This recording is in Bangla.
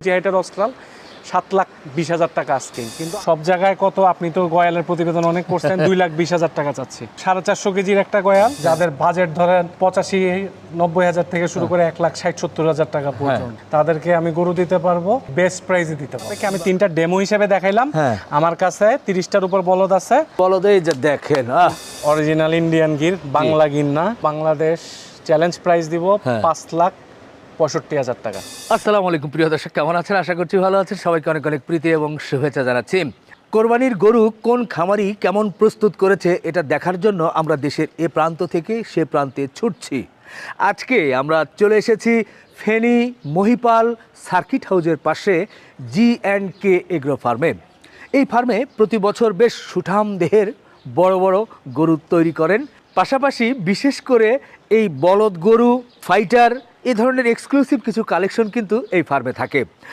50 হাইটের অস্ট্রাল 7,20,000 টাকা আজকে। কিন্তু সব জায়গায় কত, আপনি তো গয়ালের প্রতিবেদন অনেক করছেন, 2,20,000 টাকা চাচ্ছি। 450 কেজির একটা গয়াল, যাদের বাজেট ধরেন 85-90 থেকে শুরু করে 1,60,70,000 টাকা পর্যন্ত, তাদেরকে আমি গরু দিতে পারবো, বেস্ট প্রাইসে দিতে পারবো। আমি 3টা ডেমো হিসেবে দেখাইলাম। আমার কাছে 30টার উপর বলদ আছে। বলদেই যে দেখেন অরিজিনাল ইন্ডিয়ান গির, বাংলা গির না। বাংলাদেশ চ্যালেঞ্জ প্রাইস দিব 5,65,000 টাকা। আসসালামু আলাইকুম প্রিয় দর্শক, কেমন আছেন? আশা করছি ভালো আছেন। সবাইকে অনেক অনেক প্রীতি এবং শুভেচ্ছা জানাচ্ছি। কোরবানির গরু কোন খামারি কেমন প্রস্তুত করেছে এটা দেখার জন্য আমরা দেশের এ প্রান্ত থেকে সে প্রান্তে ছুটছি। আজকে আমরা চলে এসেছি ফেনী মহিপাল সার্কিট হাউসের পাশে G&K এগ্রো ফার্মে। এই ফার্মে প্রতি বছর বেশ সুঠাম দেহের বড় বড় গরু তৈরি করেন। পাশাপাশি বিশেষ করে এই বলদ গরু, ফাইটার, এ ধরনের এক্সক্লুসিভ কিছু কালেকশন কিন্তু এই ফার্মে থাকে।